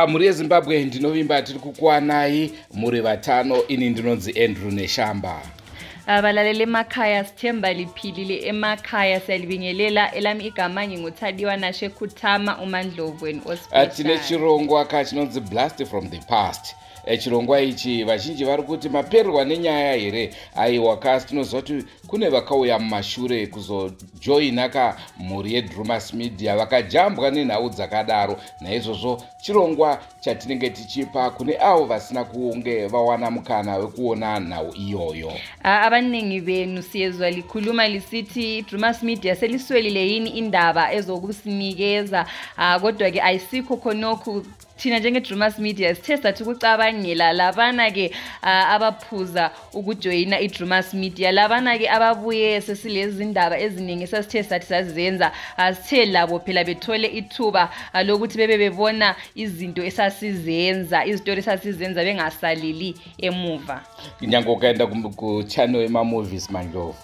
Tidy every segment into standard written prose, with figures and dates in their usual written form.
Muri yeZimbabwe ndinovimba tiri kukuwanai muri vatano. Ini ndinonzi Andrew Neshamba. Abalalele emakhaya sithemba liphilile emakhaya siyalibingelela elami igama nginguThadiwa Nashe Khuthama uMandlovweni hospital. Tine chirongwa chinonzi Blast from the Past. Chirongwa ichi vazhinji vari kuti mapererwa nenyaya here. Aiwa kasi tinozwa kuti kune vakauya mumashure kuzojoina mhuri yeDrewmas Media vakajambwa nenhau dzakadaro. Naizvozvo chirongwa chatinenge tichipa kune avo vasina kunge vawana mukana wekuona nhau iyoyo. Abaningi benu siyezwa likhuluma lisithi Drewmas Media seliswelile yini indaba ezokusinikeza, kodwa ke ayisikho khonokho. Thina njengeDrewmas Media sithe sathi kucabangela labana ke abaphuza ukujoyina iDrewmas Media, labana ke ababuye sesilezi indaba eziningi sasithe sathi sazenza, asithe labo phela bethole ithuba lokuthi bebe bebona izinto esasizenza, izitori esasizenza bengasalili emuva. Nyango kaenda ku channel ema movies Mandlovu,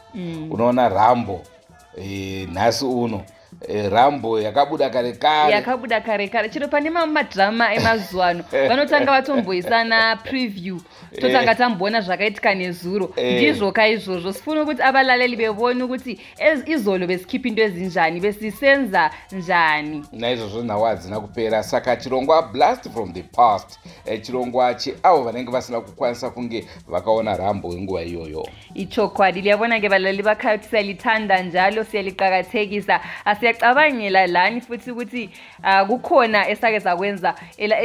unaona Rambo nhasi uno Rambo yakabuda kare chiro pane madrama emazuano vanotanga vatomboisana preview totanga tambona zvakaitika nezuro. Ndizvo kaizvozvo sifuna ukuthi abalaleli bebone ukuthi izolo besikhipa into ezinjani besisenza njani. Naizvozvo nhau hadzina kupera, saka chirongwa Blast from the Past chirongwa cheavo vanenge vasina kukwanisa kunge vakaona Rambo nguva iyoyo. Ichokwadi liyabona ke balaleli bakhayo ukuthi siyalithanda njalo siyaliqhakathekisa. Siyacabangela lani futhi ukuthi kukhona esake sakwenza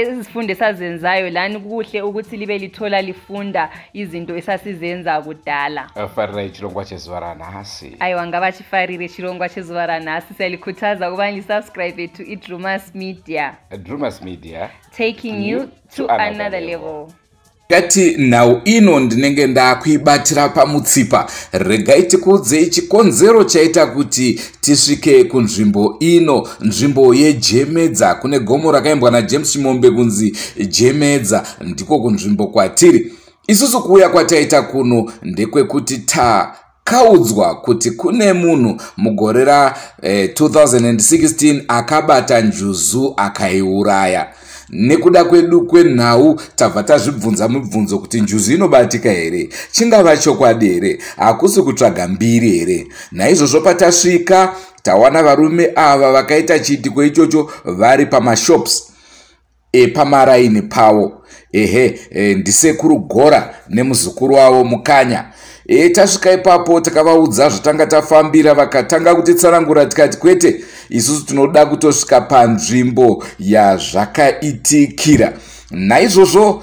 izifundo esazenzayo lani kuhle ukuthi libe lithola lifunda izinto esasizenza kudala. Farira chirongwa chezuva ranhasi. Aiwa ngavachifarire chirongwa chezuva ranhasi. Siyalikhuthaza kuba lisubscribe to iDrewmas Media. Drewmas Media taking you to another level. Kati nhau ino ndinenge ndakuibatira pamutsipa. Regai tikuudze chikonzero chaita kuti tisvike kunzvimbo ino, nzvimbo yeJemedza. Kune gomo rakaimbwa naJames Chimombe kunzi Jemedza, ndiko kunzvimbo kwatiri. Isusu kuuya kwataita kuno ndekwekuti takaudzwa kuti kune munhu mugore ra 2016 akabata njuzu akaiuraya. Nekuda kwedu kwenhau tabva tazvibvunza mibvunzo kuti njuzu inobatika here, chingava chokwadi here, hakusi kutsvaga mbiri here. Naizvozvo patasvika tawana varume ava vakaita chiitiko ichocho vari pamashops pamaraini pavo. Ndisekuru GORE nemuzukuru wavo Mukanya. Tasvika ipapo takavaudza zvotanga tafambira, vakatanga kutitsanangura tikati kwete, isusu tinoda kutosvika panzvimbo yazvakaitikira. Naizvozvo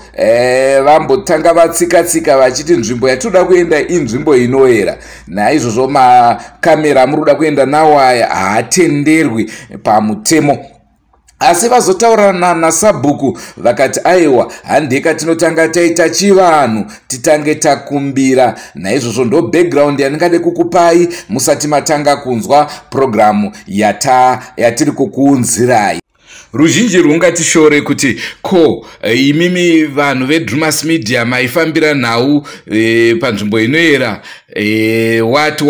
vambotanga vatsika vachiti nzvimbo yatoda kuenda inzvimbo inoera. Naizvozvo makamera muruda kuenda nawo aya haatenderwi pamutemo. Asi vazotaurana naSabhuku vakati aiwa handeka tinotanga taita chivanhu titange takumbira. Naizvozvo ndo background yandingade kukupai musati matanga kunzwa programu yatiri kukuunzirai. Ruzhinji rungatishore kuti imimi vanhu veDrewmas Media maifambira nhau panzvimbo inoera what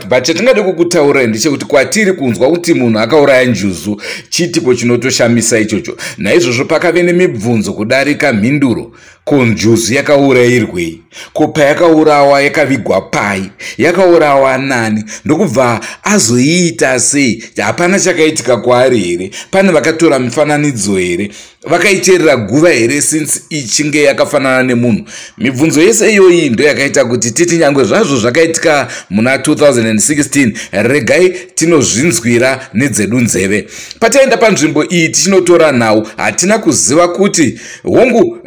but chatingade kukutaura ndechekuti kwatiri kunzwa kuti munhu akauraya njuzu chiitiko chinotoshamisa ichocho. Naizvozvo pakave nemibvunzo kudarika mhinduro. Ko njuzu yakaurayirwei? Ko payakaurawa yakavigwa pai? Yakaurawa nani? Ndokubva azoiita sei? Hapana chakaitika kwaari here? Pane vakatora mifananidzo here? Vakaicherera guva here since ichinge yakafanana nemunhu? Mibvunzo yese iyoyi ndo yakaita kuti titi nyangwe zvazvo zvakaitika muna 2016 regai tinozvinzwira nedzedu nzeve. Pataenda panzvimbo iyi tichinotora nhau hatina kuziva kuti hongu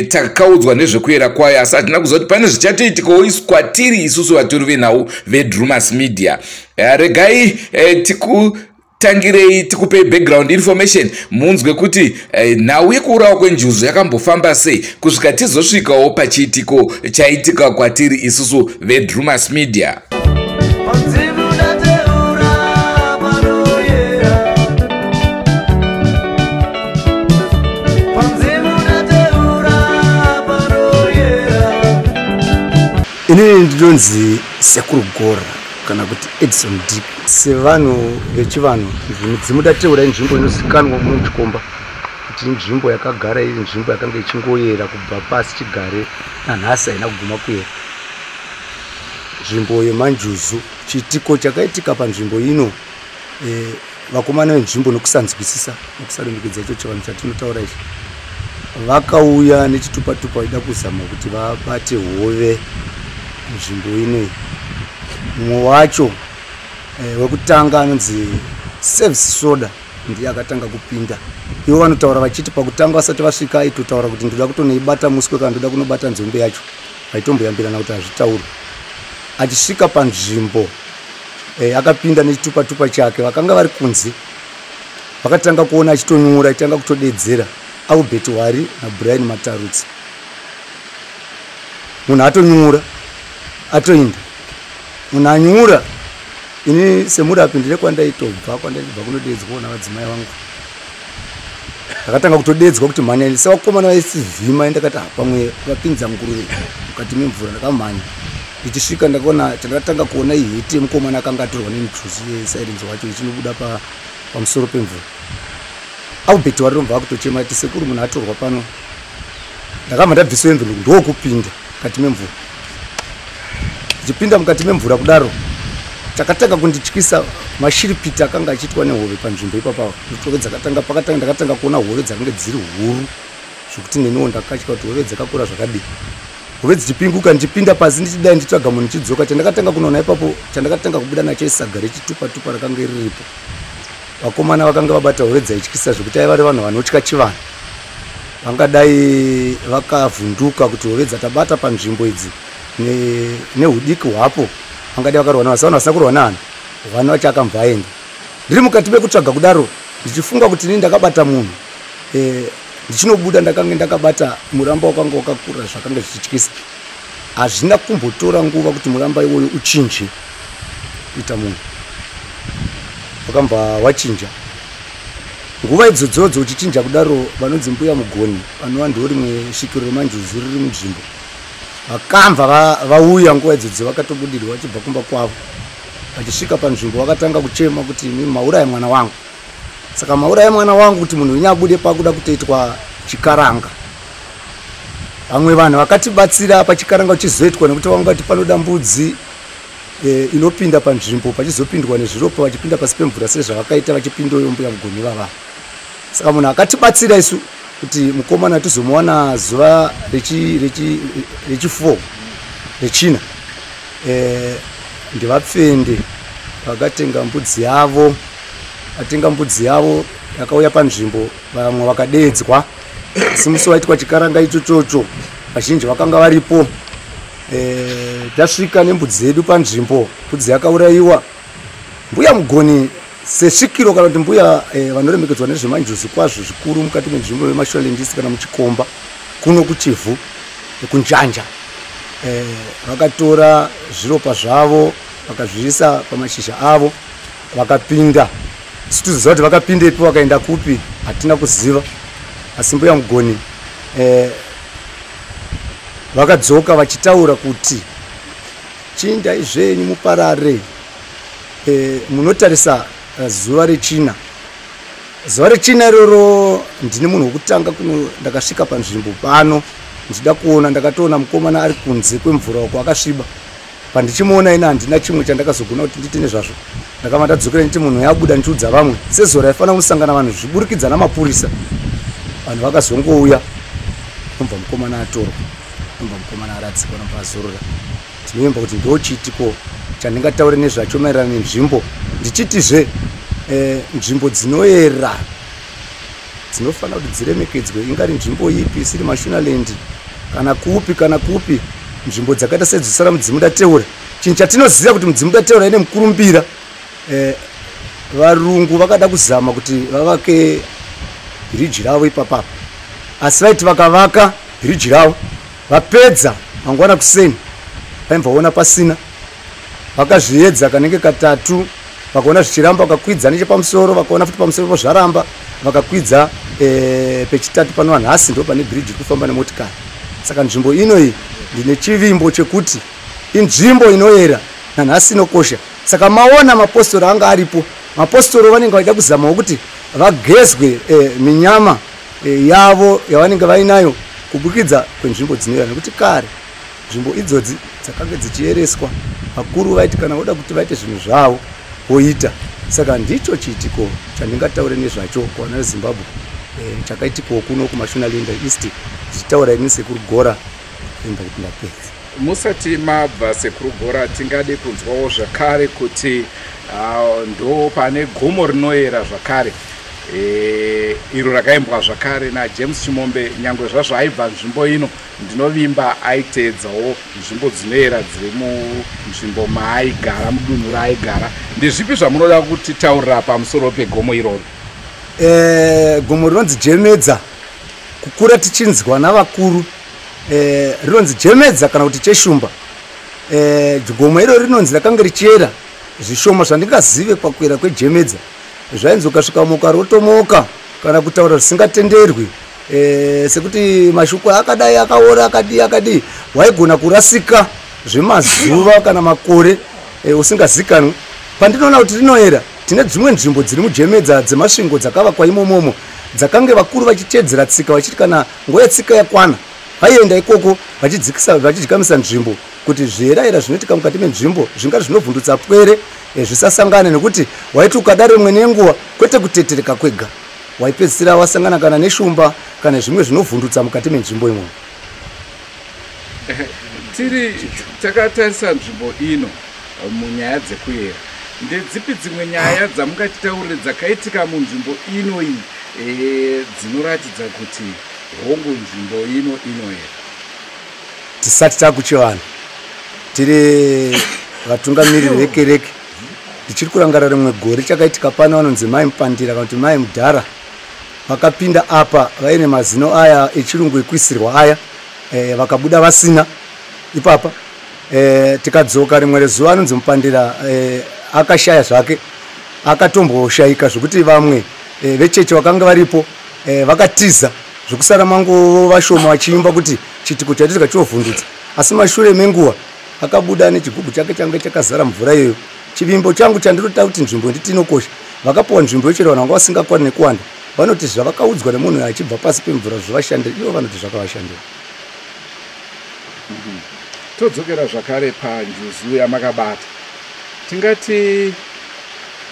takaudzwa nezvekuera kwayo, asi hatina kuziva kuti pane zvichatoitikawo kwatiri isusu vatori venhau veDrewmas Media. Regai tangirei tikupe background information munzwe kuti nhau yekuurawa kwenjuzu yakambofamba sei kusvika tizosvikawo pachiitiko chaitika kwatiri isusu veDrewmas Media. Ini ndinonzi Sekuru GORE kana kuti Edson Deep. Sevanhu vechivanhu dzimudateura nzvimbo inozikanwa muchikomba kuti nzvimbo yakagara iri nzvimbo yakanga ichingoyera kubva pasi chigare nanhasi haina kuguma kuyera. Nzvimbo yemanjuzu, chitiko chakaitika panzvimbo ino, vakomana venzvimbo nokusanzwisisa nokusaremekedzera icho chivanhu chatinotaura ichi, vakauya nechitupatupa vaida kuzama kuti vabate hove nzvimbo ino. Mumwe wacho wekutanga anonzi service soda ndiye akatanga kupinda. Ivo vanotaura vachiti pakutanga vasati vasvika aitotaura kuti ndoda kutonoibata muswe kana ndoda kunobata nzombe yacho, vaitomboyambirana kuti hazvitaurwe. Achisvika panzvimbo akapinda nechitupatupa chake, vakanga vari kunze vakatanga kuona achitonyura, achitanga kutodedzera Albert Wari naBrian Matarutsi. Munhu atonyura atoinda, munhu anyura. Ini semurapi ndire kwandaitobva kunodedzwa navadzimai vangu, ndakatanga kutodedzwa kuti mhanya sevakomana vaisivhima. Ndakati pamwe vapinza nguruve mukati memvura. Ndakamhanya ndichisvika ndakaona, chandakatanga kuona ihete mukomana akanga atorwa nenjuzu yesirenzi wacho ichinobuda pamusoro pemvura. Albert Wari ndobva akutochema ati sekuru munhu atorwa pano. Ndakabva ndabviswa envelope ndokupinda mukati memvura. Ndichipinda mukati memvura kudaro, chakatanga kundityisa mashiripiti akanga achitwa nehove panzvimbo ipapo. Ndakatanga kuona hove dzakanga dziri huru zvokuti neniwo ndakatya kuti hove dzakakura zvakadii. Hove dzichipinguka ndichipinda pasi ndichidai nditsvaga munhu ndichidzoka. Chandakatanga kunoona ipapo, chandakatanga kubuda nacho isaga rechitupatupa rakanga riripo. Vakomana vakanga vabata hove dzaityisa zvokuti aiva vari vanhu vanotya chivanhu. Vangadai vakavhunduka kuti hove dzatabata panzvimbo idzi nehudiki hwapo vangadai vakarwana. Vasaona vasina kurwa navanhu, vanhu vacho akamva aenda. Ndiri mukati mekutsvaga kudaro ndichifunga kuti ini ndakabata munhu, ndichinobuda ndakanga ndakabata muramba wakanga wakakura zvakanga zvichityisa. Hazvina kumbotora nguva kuti muramba iwoyo uchinje kuita munhu, wakamba wachinja. Nguva idzodzo uchichinja kudaro, vanonzi mbuya mugoni vanova ndo rimwe svikiro remanjuzu riri munzvimbo, vakamva vauya nguva idzodzo vakatobudirwa vachibva kumba kwavo. Vachisvika panzvimbo vakatanga kuchema kuti mauraya mwana wangu. Saka mauraya mwana wangu kuti munhu wenyabude pakuda kutoitwa chikaranga. Vamwe vanhu vakatibatsira pachikaranga chizoitwa nekuti vanga kuti panoda mbudzi inopinda panzvimbo pachizopindwa nezviropa vachipinda pasi pemvura sezvavakaita vachipindoyo mbuya mugoni vava. Saka munhu akatibatsira isu kuti mukomana tizomuwana zuva rechi4 rechina. Ndivapfende vakatenga mbudzi yavo, vatenga mbudzi yavo yakauya panzvimbo, vamwe vakadedzwa. Asi musi waitwa chikaranga ichocho vazhinji vakanga varipo. Tasvika nembudzi yedu panzvimbo, mbudzi yakaurayiwa. Mbuya mugoni sesvikiro kana kuti mbuya vanoremekedzwa nezvemanjuzu kwazvo zvikuru mukati menzvimbo yemashoalendisi kana muchikomba kuno kuchivhu kunjanja, vakatora zviropa zvavo vakazviisa pamashizha avo vakapinda. Situziva kuti vakapinda ipo vakaenda kupi hatina kuziva. Asi mbuya mugoni vakadzoka vachitaura kuti chindai zvenyu muparare, munotarisa zuva rechina. Zuva rechina iroro ndine munhu wekutanga kuno ndakasvika panzvimbo pano ndichida kuona. Ndakatoona mukomana ari kunze kwemvura uko akasviba. Pandichimuona ina handina chimwe chandakazogona kuti ndite nezvazvo. Ndakava ndadzokera nditi munhu yabuda ndichiudza vamwe sezora yaifana kusangana vanhu zviburikidza namapurisa. Vanhu vakazongouya nobva mukomana atorwa, nobva mukomana aratsikwa, nobva azorora. Tinoimba kuti ndo chiitiko chandingataure nezvacho maererano nenzvimbo. Ndichitizve nzvimbo dzinoyera dzinofanira kuti dziremekedzwe, ingari nzvimbo ipi, isiri mashonaland kana kupi. Nzvimbo dzakaita sedzisara mudzimu dateura. Chinhu chatinoziva kuti mudzimu dateura ine mukurumbira. Varungu vakada kuzama kuti vavake bhiriji ravo ipapapa, asi vaiti vakavaka bhiriji ravo vapedza mangwana kuseni vaibva vaona pasina. Vakazviedza kanenge katatu vakaona zvichiramba, vakakwidza nechepamusoro vakaona futi pamusoro zvaramba, vakakwidza pechitatu pano vanhasi ndo pane bhiriji kufamba nemotikari. Saka nzvimbo inoyi ndine chivimbo chekuti inzvimbo inoyera nanhasi inokosha. Saka maona mapostori anga aripo, mapostori vanenge vaida kuzamawo kuti vagezwe minyama yavo yavanenge vainayo kubukidza kwenzvimbo dzinoera, nekuti kare nzvimbo idzodzi dzakanga dzichiereswa. Vakuru vaiti kana voda kuti vaite zvinhu zvavo voita. Saka ndicho chiitiko chandingataure nezvacho kuwana Zimbabwe chakaitiko kuno kuMashonaland East, tichitaura ini sekuru GORE emba kuti ndapedza. Musati mabva sekuru GORE, tingade kunzwawo zvakare kuti ndo pane gomo rinoera zvakare iro rakaimbwa zvakare naJames Chimombe. Nyangwe zvazvo aibva nzvimbo ino, ndinovimba aiteedzawo nzvimbo dzinoera dziri munzvimbo maaigara, mudunhu raaigara. Ndezvipi zvamunoda kutitaurira pamusoro pegomo iroro? Gomo rinonzi Jemedza, kukura tichinzwa navakuru rinonzi Jemedza kana kuti Cheshumba. Gomo iro rinonzi rakanga richiera zvishoma zvandingazive pakuera kweJemedza. Zvainzi ukasvika muka rotomoka kana kutaura zvisingatenderwi, sekuti mashoko akadai akaora akadii waigona kurasika zvemazuva kana makore usingazikanwi. Pandinoona kuti rinoera, tine dzimwe nzvimbo dziri muJemedza dzemasvingo dzakavakwa imomomo dzakange vakuru vachitedzera tsika vachiti kana nguva yetsika yakwana vaienda ikoko vachidzikamisa nzvimbo kuti zvieraera zvinoitika mukati menzvimbo zvinga zvinovhundutsa pwere zvisasangane, nekuti waiti ukadare rimwe nenguva kwete kutetereka kwega waipedzisira wasangana kana neshumba kana zvimwe zvinovhundutsa mukati menzvimbo imwe. Tiri takatarisa nzvimbo ino munyaya dzekuera, ndedzipi dzimwe nyaya dzamungachitaurire dzakaitika munzvimbo ino iyi dzinoratidza kuti hongu nzvimbo ino inoera? Tisati takuchivanhu tiri vatungamiriri vekereke, ndichiri kurangarira rimwe gore chakaitika pana vanonzi Mai Mupandira kana kuti Mai Mudhara. Vakapinda apa vaine mazino aya echirungu ekuisirwa aya, vakabuda vasina ipapa. Tikadzoka rimwe rezuva anonzi Mupandira akashaya zvake, akatomboshayika zvokuti vamwe vecheche vakanga varipo vakatiza zvokusara mango vashoma vachiimba kuti chitiko chaitika chovhundutsa. Asi mashure menguva akabuda nechigubhu chake changa chakazara mvura iyoyo. Chivimbo changu chandirota kuti nzvimbo nditi inokosha, vakapiwa nzvimbo yochera vanhu vanga vasingakwani nekuwanda, vanoti zvavakaudzwa nemunhu achibva pasi pemvura zvavashandira, ivo vanoti zvakavashandira. Todzokera zvakare panjuzu yamakabata, tingati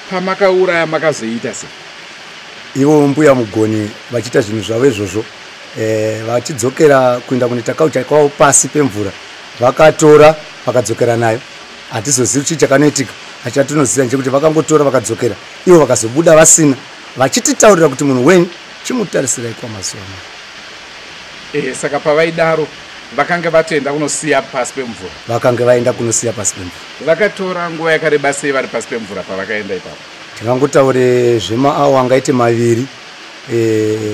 pamakauraya makazoita se? Ivo mbuya mugoni vachiita zvinhu zvavo izvozvo, vachidzokera kuenda kunetakaucha kwavo pasi pemvura, vakatora vakadzokera nayo. Hatizozivi chii chakanoitika, achatonoziva nje kuti vakangotora vakadzokera, ivo vakazobuda vasina, vachititaurira kuti munhu wenyu chimutarisira ikwa mazuva ano. Saka pavaidaro vakanga vatoenda kunosiya pasi pemvura? Vakanga vaenda kunosiya pasi pemvura. Vakatora nguva yakareba sei vari pasi pemvura pavakaenda ipapo? Tingangotaure zvemaawa angaite 2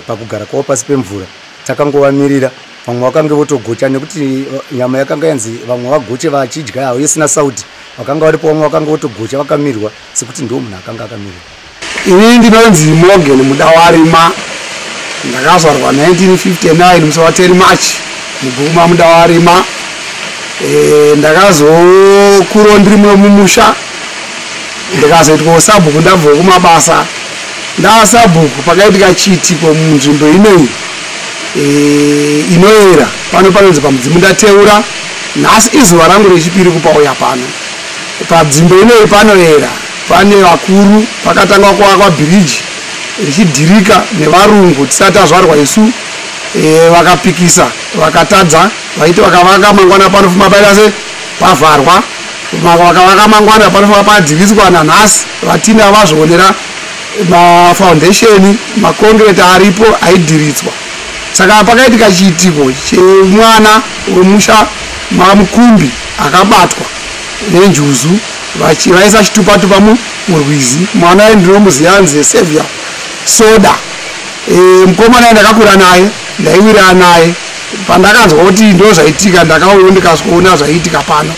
pakugara kwavo pasi pemvura. Takangovamirira, vamwe vakanga votogocha nekuti nyama yakanga yanzi vamwe vagoche vachidya havo isina sauti. Vakanga varipo vamwe vakanga votogocha vakamirwa sekuti ndo munhu akanga akamirwa. Ini ndinonzi Morgan Mudawarima, ndakazvarwa 1959 musi wa10 March muguma Mudawarima. Ndakazokura ndiri mumusha, ndikazoitwa sabhuku ndabva kumabasa. Ndasabhuku pakaitika chiitiko munzvimbo inoyi inoera pano panonzi pamudzimu ndateura. Nhasi izuva rangu rechipiri kupauya pano padzimbo inoyi panoera. Pane vakuru pakatanga kuakwa bhiriji richidhirika nevarungu tisati tazvarwa isu, vakapikisa vakatadza vaiti vakavaka mangwana panofuma paita se pavharwa, vakavaka mangwana panofuma padhiriswa. Nanhasi vatina vazvionera mafoundation makongreti aripo aidhiritswa. Saka pakaitika chiitiko chemwana wemusha mamukumbi akabatwa nenjuzu vaisa chitupatupa murwizi. Mwana ndinomuziva anzi Sevia Soda. Mukomana ndakakura naye ndaiwira naye. Pandakanzwa kuti ndo zvaitika ndakauya ndikasikuona zvaitika pano.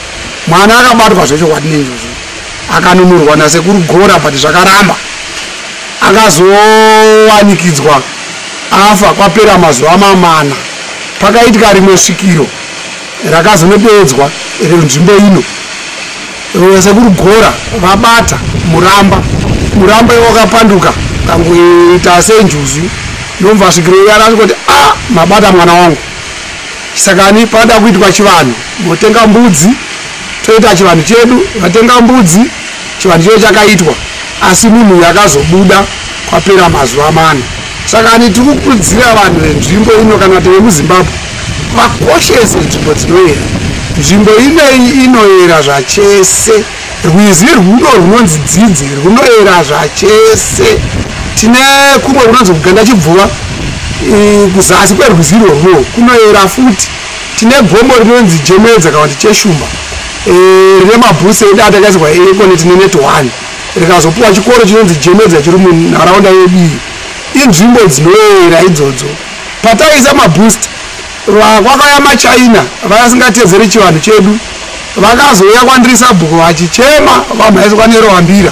Mwana akabatwa zvechokwadi nenjuzu akanunurwa nasekuru GORE, but zvakaramba akazowanikidzwa afa kwapera mazuva 4. Pakaitika rimwe svikiro rakazonopedzwa renzvimbo ino. Sekuru GORE vabata muramba iwo wakapanduka kangoita senjuzu ndobva asvikiro yarati kuti mabata mwana wangu. Saka ni pada kuitwa chivanhu, motenga mbudzi, toita chivanhu chedu, vatenga mbudzi, chivanhu chedu chakaitwa. Asi munhu yakazobuda kwapera mazuva mana. Saka ni tikukurudzira vanhu venzvimbo ino kana kuti vemuZimbabwe vakoshese nzvimbo dzinoyera. Nzvimbo ineyi inoyera zvachese. Rwizi rwuno runonzi Dzidzi runoyera zvachese. Tine kumwe kunonzi kuganda chibvuva kuzasi kwerwizi irworwo kunoyera futi. Tine gombo rinonzi Jemedza kana kuti Cheshumba rine mabhusi edu atakaiswa ekoneti nenet 1 rikazopuwa chikoro chinonzi Jemedza chiri munharaunda yedu iyi. Inzvimbo dzinoyera idzodzo. Pataisa mabhusita kwakauya maChina vasingatedzeri chivanhu chedu vakazouya kwandiri sabhuku vachichema vamhaiswa nerowambira.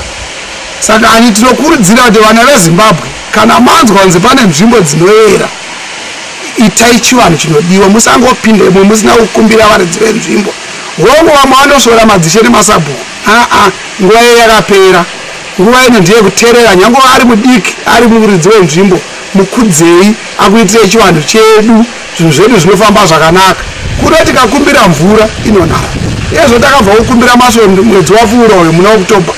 Saka ani tinokurudzira kuti vana veZimbabwe kana manzwa kunzi pane nzvimbo dzinoyera itai chivanhu chinodiwa, musangopindemo musina kukumbira varidzi venzvimbo. Hongu vamwe vandosora madzishe nemasabhuku. Nguva iyo yakapera. Nguva ino ndiye kuteerera, nyange ari mudiki ari muridzi wenzvimbo, mukudzei akuitire chivanhu chedu, zvinhu zvedu zvinofamba zvakanaka. Kuti tikakumbira mvura inonaya. Izvo takabva kukumbira masvondo mwedzi wapfuura uyu muna Oktoba.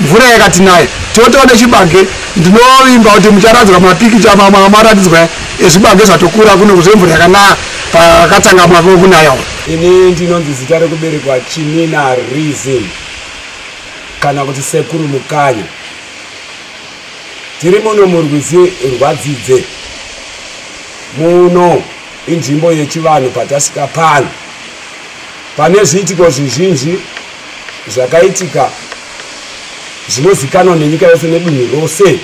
Mvura yakati nayo. Totoone chibage, ndinovimba kuti mucharadzwa mapikicha maratidzwa ezvibage zvatokura kuno kuzemvura yakanaya pakatanga mwaka wokunaya. Ini ndinonzi zita rekuberekwa Chinina Reason kana kuti Sekuru Mukanya. Tiri muno murwizi rwaDzidze. Muno inzvimbo yechivanhu patasvika pano. Pane zviitiko zvizhinji zvakaitika zvinozikanwa nenyika yose nedunhu rose.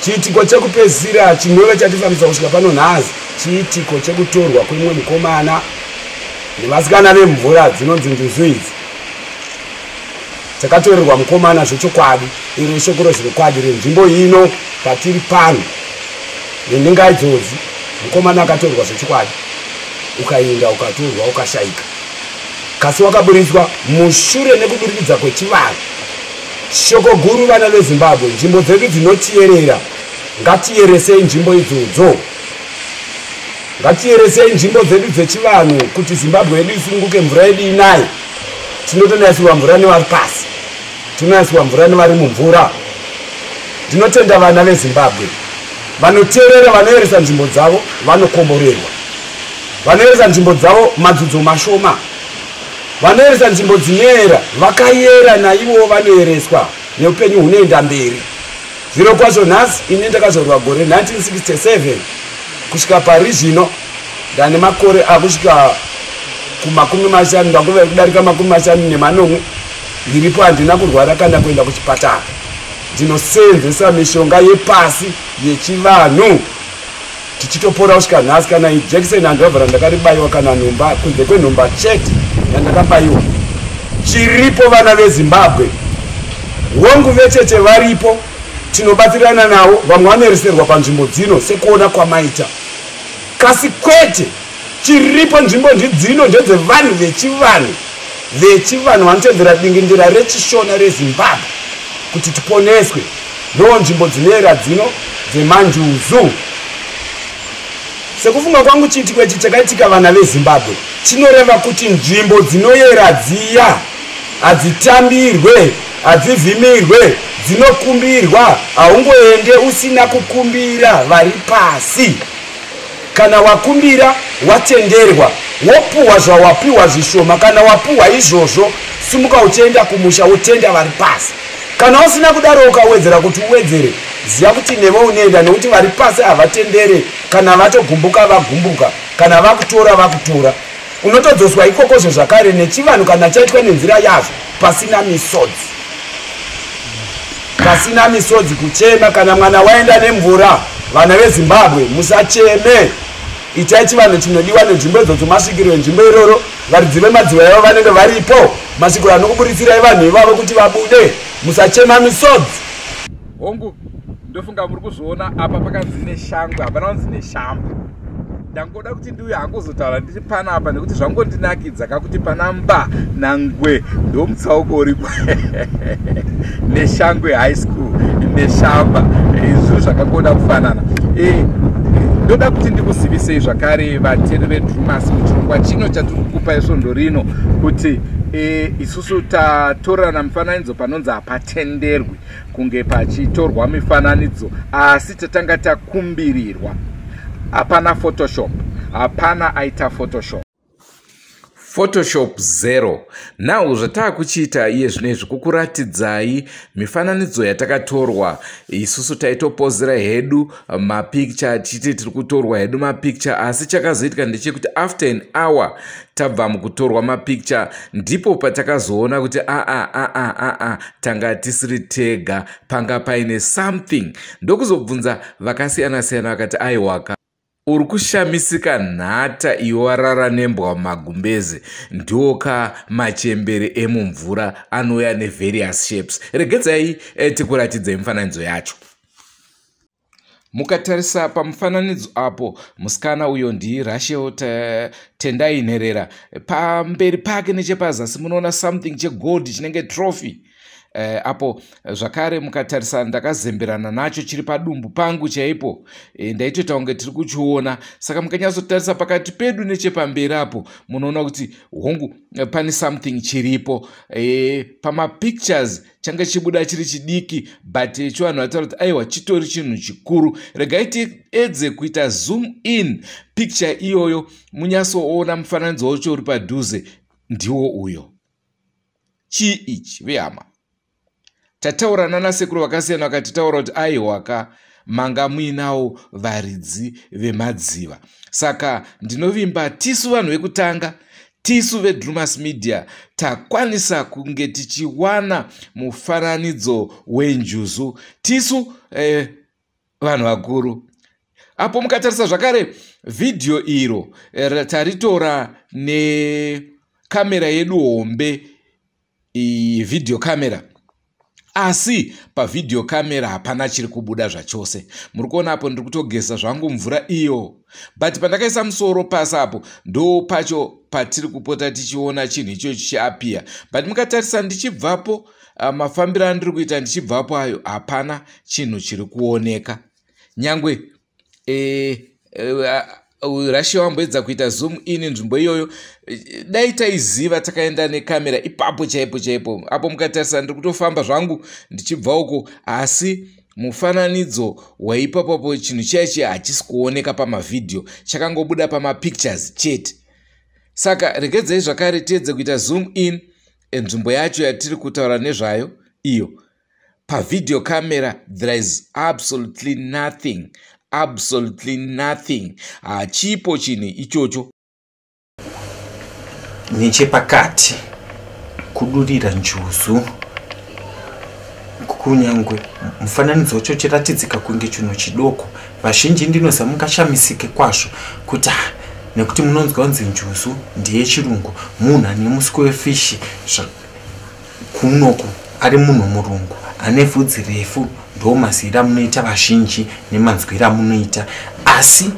Chiitiko chekupedzisira chinove chatifambisa kusvika pano nhasi chiitiko chekutorwa kwemumwe mukomana nevasikana vemvura dzinonzi NENJUZU idzi. Takatorerwa mukomana zvechokwadi, iro shoko rezvekwadi renzvimbo ino patiri pano. Nenenga idzodzi mukomana akatorwa zvechokwadi, ukaenda ukatorwa ukashaika. Kasi wakaburiswa mushure nekuburikidza kwechivanhu. Shoko guru vana veZimbabwe, nzvimbo dzedu dzinotiyerera ngatieresei nzvimbo idzodzo. Ngatieresei nzvimbo dzedu dzechivanhu kuti Zimbabwe yedu isunguke, mvura yedu inaye. Tinotonayisirwa mvura nevari pasi, tinonayisirwa mvura nevari mumvura. Ndinotenda vana veZimbabwe vanoteerera, vanoeresa nzvimbo dzavo vanokomborerwa, vanoeresa nzvimbo dzavo madzudzo mashoma, vanoeresa nzvimbo dzinoyera vakayera naivo vanoereswa neupenyu hunoenda mberi. Zviro kwazvo nhasi ini ndakazorwa gore 1967 kusvika pari zvino ndane makore akusvika kumakumi mashanu, ndakuva kudarika makumi 50 ndiripo, handina kurwara kana kuenda kuchipatara. Ndinosenzesa mishonga yepasi yechivanhu tichitopora kusvika nhasi. Kana ijekiseni handabvara ndakaribayiwa, kana nhomba kunze kwenhomba chete yandakabayiwa. Chiripo vana veZimbabwe, hongu vechete varipo, tinobatsirana navo. Vamwe vanoereserwa panzvimbo dzino sekuona kwamaita, kasi kwete chiripo nzvimbo dzino ndedzevanhu vechivanhu. Vechivanhu vanotevera dingindira rechishona reZimbabwe kuti tiponeswe. Ndo nzvimbo dzinoyera dzino dzemanjuzu. Sekufunga kwangu chiitiko ichi chakaitika vana veZimbabwe chinoreva kuti nzvimbo dzinoyera dziya hadzitambirwe, hadzivhimirwe, dzinokumbirwa. Haungoende usina kukumbira vari pasi. Kana wakumbira watenderwa, wopuwa zvawapiwa zvishoma. Kana wapuwa izvozvo, simuka uchienda kumusha wotenda vari pasi. Kana usina kudaro ukawedzera kuti uwedzere, ziya kuti nevo unoenda, nekuti vari pasi havatendere. Kana vatogumbuka vagumbuka, kana vakutora vakutora. Unotodzoswa ikokozvo zvakare nechivanhu kana chaitwa nenzira yazvo pasina misodzi. Pasina misodzi kuchema. Kana mwana waenda nemvura, vana veZimbabwe musacheme. Itai chivanhu chinodiwa nenzvimbo idzodzo. Masvikiro enzvimbo iroro, varidzi vemadziva yavo vanenge varipo. Masvikiro anokuburisirai vanhu ivavo kuti vabude. Musachema misodzi. Hongu, ndofunga muri kuzviona apa pakanzi neshangu, hapana kunzi neshambo. ndangoda kuti ndiuye hangozotaura ndiri panapa nekuti zvangondinakidza kakuti panamba nangwe ndo mutsauko uripo neshangwe high school neshamba izvo zvakangoda kufanana. Ndoda kuti ndikuzivisei zvakare vateri veDrewmas muchirongwa chino chatiri kukupa isvondo rino kuti isusu tatorana mifananidzo panonzi hapatenderwi kunge pachitorwa mifananidzo, asi tatanga takumbirirwa. Hapana Photoshop, hapana aita Photoshop. Photoshop 0. Now zvatakuchita iye zvinezvi kukuratidzai mifananidzo yatakatorwa isusu taitopozera hedu mapicture chiti tiri kutorwa hedu mapicture, asi chakazoitika ndechekuti after an hour tabva mukutorwa mapicture ndipo patakazoona kuti tanga tisiri tega, panga paine something. Ndokuzobvunza vakasiyana siyana vakati aiwaka uri kushamisika nhata iwe warara nembwa magumbeze, ndoka machembere emumvura anouya nevarious shapes. Regedzai tikuratidzai mifananidzo yacho. Mukatarisa pamufananidzo apo, musikana uyo ndiRachel tendai nherera. Pamberi pake nechepazasi munoona something chegold chinenge trophy. Apo zvakare mukatarisa ndakazemberana nacho chiri padumbu pangu chaipo, ndaitoita kunge tiri kuchiona. Saka mukanyatsotarisa pakati pedu nechepamberi apo munoona kuti hongu pane something chiripo. Pamapictures change chibuda chiri chidiki, but chivanhu vataura kuti aiwa chitori chinhu chikuru. Regai tiedze kuita zoom in picture iyoyo munyatsoona mufananidzo wacho uri padhuze. Ndiwo uyo. Chii ichi vehama? Tataurana nasekuru vakasiyana vakatitaura kuti aiwaka manga muinawo varidzi vemadziva. Saka ndinovimba tisu vanhu vekutanga, tisu veDrewmas Media takwanisa kunge tichiwana mufananidzo wenjuzu, tisu vanhu vakuru. Apo mukatarisa zvakare video iro taritora nekamera yedu hombe, video camera. Asi pavideo camera hapana chiri kubuda zvachose. Muri kuona apo ndiri kutogesa zvangu mvura iyo, but pandakaisa musoro pasi apo ndo pacho patiri kupota tichiona chinhu ichocho chiapia. But mukatarisa ndichibvapo, mafambiro andiri kuita ndichibvapo ayo, hapana chinhu chiri kuoneka. Nyangwe Rachel wamboedza kuita zoom in nzvimbo iyoyo, dai taiziva takaenda nekamera ipapo chaipo. Apo mukatarisa ndiri kutofamba zvangu ndichibva uko, asi mufananidzo waipapapo chinhu chaichi hachisi kuoneka pamavideo, chakangobuda pamapictures chete. Saka regedzai zvakare tiedze kuita zoom in nzvimbo yacho yatiri kutaura nezvayo iyo. Pavideo camera there is absolutely nothing. Absolutely nothing. Chipo chini ichocho. Nechepakati kudurira njuzu, kunyangwe mufananidzo wacho chiratidzika kunge chinhu chidoko. Vazhinji ndinozamuka shamisike kwazvo kuti nekuti munonzwa kunzi njuzu ndiye chirungu, munhu ane muswe wefishi kunoku ari munhu murungu ane vhudzi refu, ndo mazira munoita vazhinji nemanzwira munoita. Asi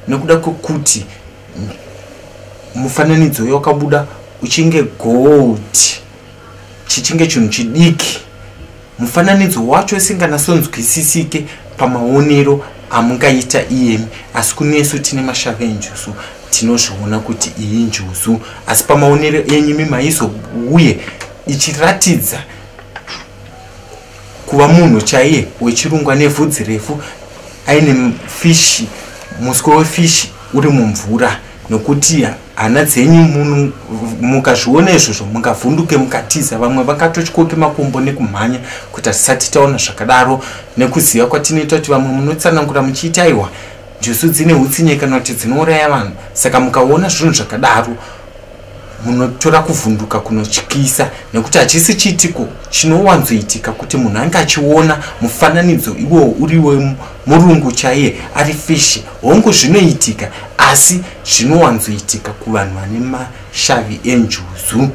nekuda kwekuti mufananidzo wakabuda uchinge gold, chichinge chinhu chidiki, mufananidzo wacho usinganasonzwisisike pamaonero amungaita iyemi. Asi kunesu tine mashava enjuzu tinozviona kuti iyi njuzu, asi pamaonero enyu maizouye ichiratidza kuva munhu chaiye wechirungu ane vhudzi refu, aine fishi, muswe wefishi uri mumvura. Nokuti hana dzenyu mukazviona izvozvo mungavhunduke mukatiza. Vamwe vakatochikoke makumbo nekumhanya kuti tisati taona zvakadaro, nekuziva kwatinoita kuti vamwe munotsanangura muchiita aiwa njuzu dzine utsinye kana kuti dzinouraya vanhu. Saka mukaona zvinhu zvakadaro munotora kuvhunduka kunotyisa, nekuti hachisi chiitiko chinowanzoitika kuti munhu ange achiona mufananidzo iwowo uriwe murungu chaiye ari fishi. Hongu zvinoitika, asi zvinowanzoitika kuvanhu vane mashavi enjuzu.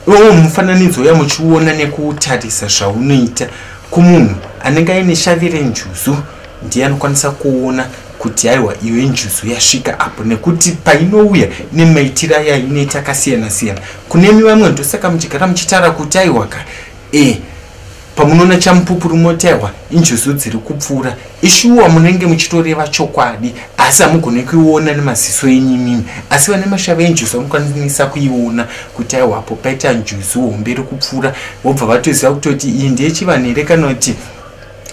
Iwowo mufananidzo uya muchiona nekutarisa zvaunoita kumunhu anenge aine shavi renjuzu, ndiye anokwanisa kuona kuti aiwa iwe njuzu yasvika apo, nekuti painouya nemaitiro yainoita akasiyana-siyana. Kune vamwe ndosaka muchigara muchitaura kuti aiwa ka pamunoona chamupupuri moti aiwa injuzu dziri kupfuura, ishuwa munenge muchitoreva chokwadi, asi hamugone kuiona nemaziso enyu imimi, asi vane mashava enjuzu vanokwanisa kuiona kuti aiwa apo paita njuzu hombe iri kupfuura, vobva vatoziva kutoti iyi ndeyechivanhu here kana kuti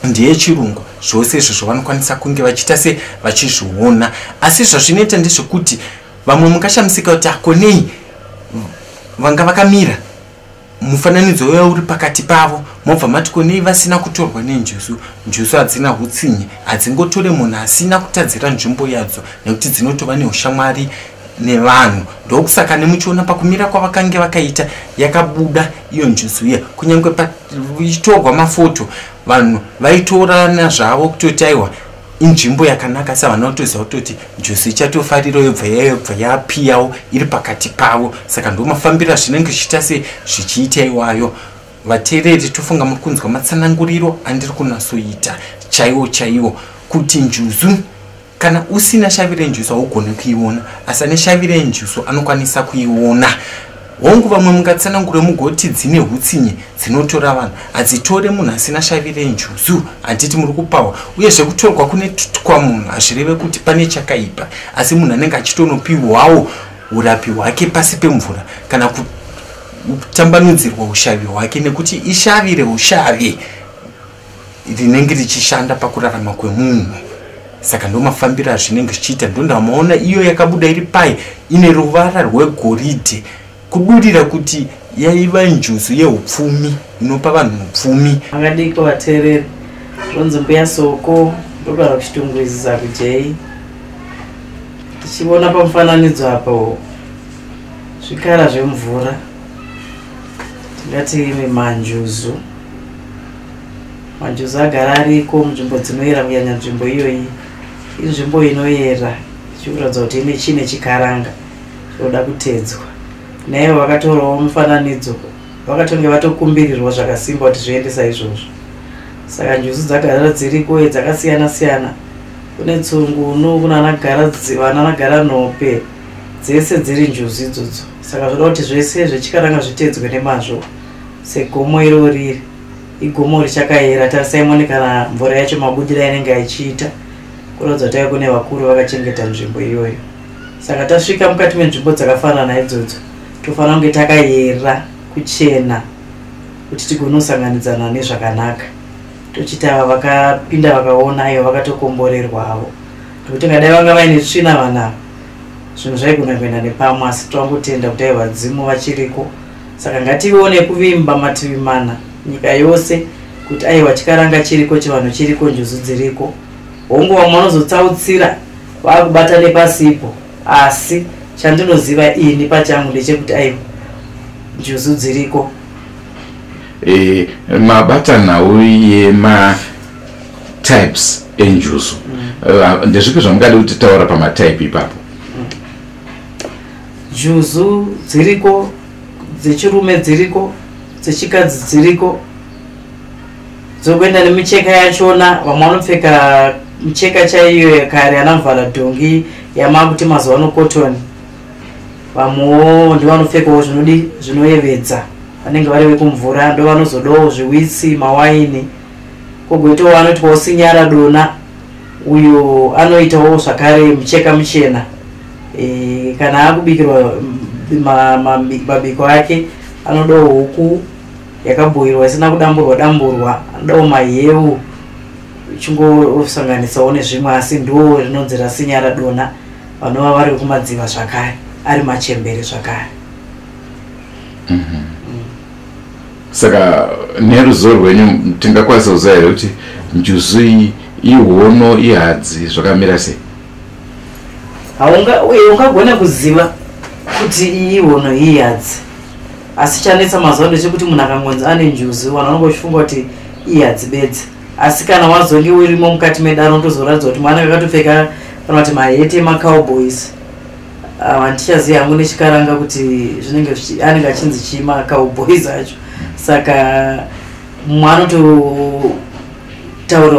ndeyechirungu. Zvose izvo vanokwanisa kunge vachiita se vachizviona, asi zvazvinoita ndezvekuti vamwe mukashamisika kuti akonei vanga vakamira mufananidzo uya uri pakati pavo, mobva mati konei vasina kutorwa nenjuzu. Njuzu hadzina hutsinye, hadzingotore munhu asina kutadzira nzvimbo yadzo, nekuti dzinotova neushamwari nevanhu. Ndokusaka nemuchiona pakumira kwavakange vakaita yakabuda iyo njuzu iya, kunyange pachitorwa mafoto vanhu vaitorana zvavo kutoti aiwa inzvimbo yakanaka, savanhu vatoziva kutoti njuzu ichatofarira yobva yapiyawo iri pakati pavo. Saka ndomafambiro zvinenge zvichiita se zvichiita iwayo. Vateereri tofunga muri kunzwa matsananguriro andiri kunasoita chaiwo kuti njuzu kana usina shavi renjuzu haugone kuiona, asi ane shavi renjuzu anokwanisa kuiona. Hongu vamwe mungatsanangure mugoti dzine hutsinye dzinotora vanhu, hadzitore munhu asina shavi renjuzu, handiti muri kupawa. Uyezve kutorwa kunoitwa munhu hazvireve kuti pane chakaipa, asi munhu anenge achitonopiwawo urapi hwake pasi pemvura kana kutambanudzirwa ushavi hwake, nekuti ishavi reushavi rinenge richishanda pakurarama kwemunhu. Saka ndomafambiro azvinenge zvichiita. Ndondamaona iyo yakabuda iri pai ine ruvara rwegoridhe, kudurira kuti yaiva njuzu yeupfumi inopa vanhu upfumi. Angadiko vateereri, ronzi mbuya Soko ndogara kuchitungwizisa kujei, tichiona pamufananidzo apo zvikara zvemvura, tingati manjuzu. Manjuzu agara ariko munzvimbo dzinoyera, kunyanya nzvimbo iyoyi inzvimbo inoyera, ichikuratidza kuti ine chine chikaranga chinoda kutedzwa. Naye vakatorawo mufananidzo, vakatonge vatokumbirirwa zvakasimba kuti zviendesa izvozvo. Saka njuzu dzagara dziriko dzakasiyana-siyana, kune tsungunu, kuna vanagara nhope, dzese dziri njuzu idzodzo. Saka zvoda kuti zvese zvechikaranga zvitedzwe nemazvo, segomo iroriri igomo richakayera. Tarisaimoni kana mvura yacho mabudira inenge achiita, kuratidza kuti aiva kune vakuru vakachengeta nzvimbo iyoyo. Saka tasvika mukati menzvimbo dzakafanana idzodzo, tofanira kunge takayera kuchena kuti tigonosanganidzana nezvakanaka. Tochita vakapinda vakaona iyo vakatokomborerwawo, nekuti ngadai vanga vaine tsvina vanhu zvinhu zvaigona kuenda nepamwe, asi twangotenda kuti aiva vadzimu vachiriko. Saka ngativewo nekuvimba mativi mana nyika yose kuti aiwa chikaranga chiriko, chivanhu chiriko, njuzu dziriko. Hongu vamwe vanozotsautsira vakubata nepasipo, asi chandinoziva ini pachangu ndechekuti aiwa njuzu dziriko. Mabatanhau yema-types enjuzu, ndezvipi zvamungada kuti taura pamatype ipapo? Njuzu dziriko, dzechirume dziriko, dzechikadzi dziriko, dzokuenda nemicheka yachona. Vamwe vanopfeka micheka chaiyo yakare anamvara dhongi yamakuti mazuva ano cotton. Vamwewo ndivanopfekawo zvinoyevedza, vanenge vari vekumvura, ndo vanozodawo zviwitsi, mawaini. Kogoitawo vanotwawo sinyara dona, uyo anoitawo zvakare micheka michena. Kana akubikirwa mabiko ake anodawo huku yakabhoirwa isina kudamburwa, anodawo maheu, uchingosanganisawo nezvimwe, asi ndo rinonzira sinyara dona. Vanova vari kumadziva zvakare, ari machembere zvakare. Saka neruzivo rwenyu tingakwanisa kuziva here kuti njuzu ihono, ihadzi, zvakamira sei? Ungagona kuziva kuti ihono ihadzi, asi chanetsa mazuva ndechekuti munhu akangonzi ane njuzu vanhu vanongochifunga kuti ihadzi bedzi. Asi kana wazonge urimo mukati medare unotozoratidza kuti mwana akatopfeka kana kuti maheti emacowboys, handichaziva hangu nechikaranga kuti anenge achinzi chii macowboys acho. Saka mwana anototaurawo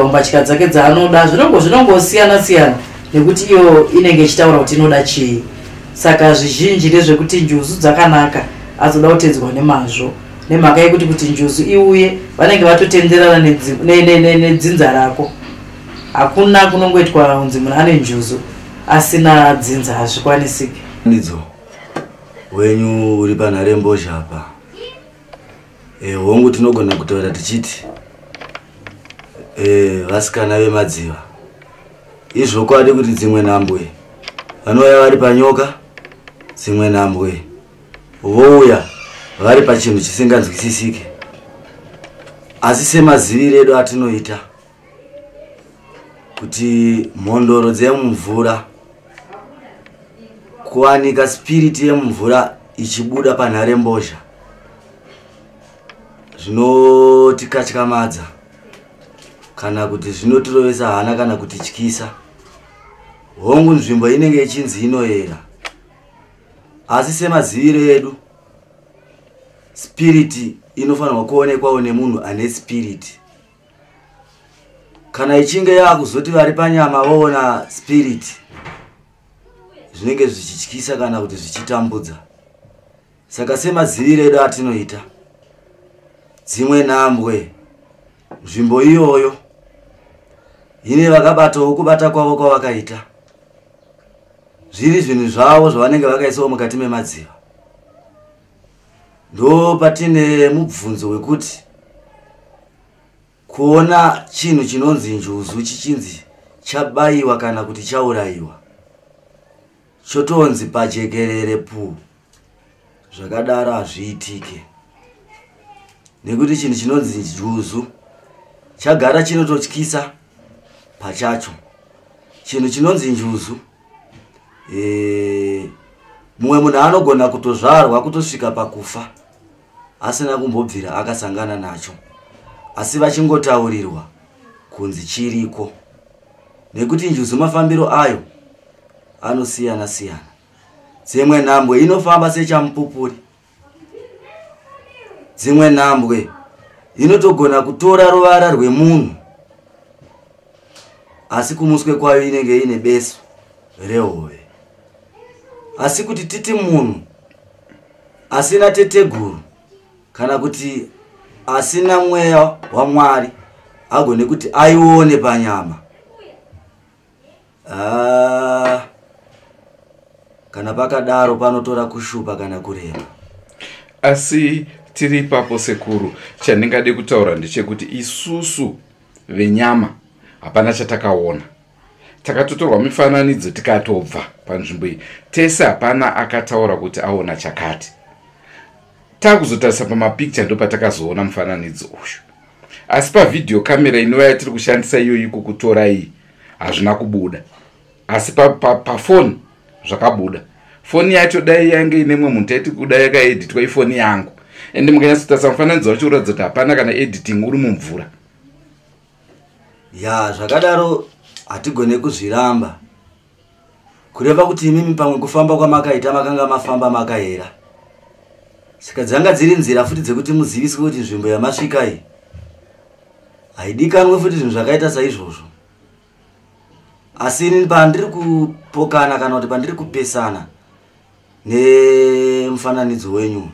mbatya dzake dzaanoda, zvinongosiyana-siyana. nekuti iyo inenge ichitaura kuti inoda chii. Saka zvizhinji ndezvekuti njuzu dzakanaka azoda kutedzwa nemazvo, nemhaka yekuti kuti njuzu iuye vanenge vatotenderana nedzinza rako. Hakuna kunongoitwa kunzi munhu ane njuzu asina dzinza, hazvikwanisiki. Nidzo wenyu uri panharembozha apa. Hongu tinogona kutaura tichiti vasikana vemadziva izvokwadi kuti dzimwe nhambwe vanouya vari panyoka, dzimwe nhambwe vouya vari pachinhu chisinganzwisisike. Asi semaziviro edu atinoita kuti mhondoro dzemumvura, kuwanika spiriti yemumvura ichibuda panharembozha zvinotikatyamadza kana kuti zvinotirovesa hana kana kutityisa. Hongu nzvimbo inenge ichinzi inoyera, asi semaziviro edu spiriti inofanirwa kuonekwawo nemunhu ane spiriti. Kana ichinge yakuzoti vari panyama voona spiriti zvinenge zvichityisa kana kuti zvichitambudza. Saka semaziviro edu atinoita, dzimwe nhambwe nzvimbo iyoyo ine vakabatawo kubata kwavo kwavakaita, zviri zvinhu zvavo zvavanenge vakaisawo mukati memadziva. Ndo patine mubvunzo wekuti kuona chinhu chinonzi njuzu chichinzi chabayiwa kana kuti chaurayiwa chotonzi pajekerere pu, zvakadaro hazviitike. Nekuti chinhu chinonzi njuzu chagara chinototyisa pachacho. Chinhu chinonzi njuzu mumwe munhu anogona kutozvarwa kutosvika pakufa asina kumbobvira akasangana nacho, asi vachingotaurirwa kunzi chiriko. Nekuti njuzu mafambiro ayo anosiyana siyana. Dzimwe nhambwe inofamba sechamupupuri, dzimwe nhambwe inotogona kutora ruvara rwemunhu asi kumuswe kwayo inenge ine besu rehove. Asi kuti titi munhu asina teteguru kana kuti asina mweya waMwari agone kuti aione panyama, kana pakadaro panotora kushupa kana kurema. Asi tiri ipapo sekuru, chandingade kutaura ndechekuti isusu venyama hapana chatakaona. Takatotorwa mifananidzo tikatobva panzvimbo iyi, tese hapana akataura kuti aona chakati. Takuzotarisa pamapicture ndo patakazoona mufananidzo uyu. Asi pavidhio kamera inova yatiri kushandisa iyoyi kukutora iyi hazvina kubuda, asi pafoni zvakabuda. Foni yacho dai yange inemwe munhu taiti kuda yakaeditwa ifoni yangu, ende mukanyatsotarisa mufananidzo wacho uratidza kuti hapana kana editing uri mumvura. Ya zvakadaro hatigone kuzviramba, kureva kuti imimi pamwe kufamba kwamakaita makanga mafamba makayera. Saka dzanga dziri nzira futi dzekuti muziviswe kuti nzvimbo yamasvika iyi haidikanwe futi zvinhu zvakaita saizvozvo. Asi ini pandiri kupokana kana kuti pandiri kupesana nemufananidzo wenyu,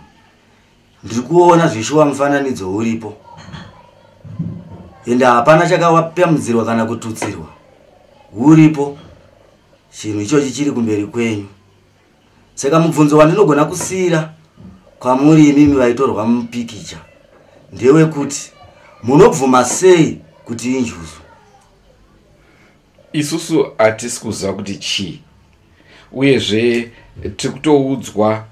ndiri kuona zvishuwa mufananidzo uripo, ende hapana chakawapamudzirwa kana kututsirwa, uripo. Chinhu ichochi chiri kumberi kwenyu. Saka mubvunzo wandinogona kusiyira kwamuri imimi vaitorwa mupikicha ndewekuti munobvuma sei kuti injuzu? Isusu hatisi kuziva kuti chii, uyezve tikutoudzwa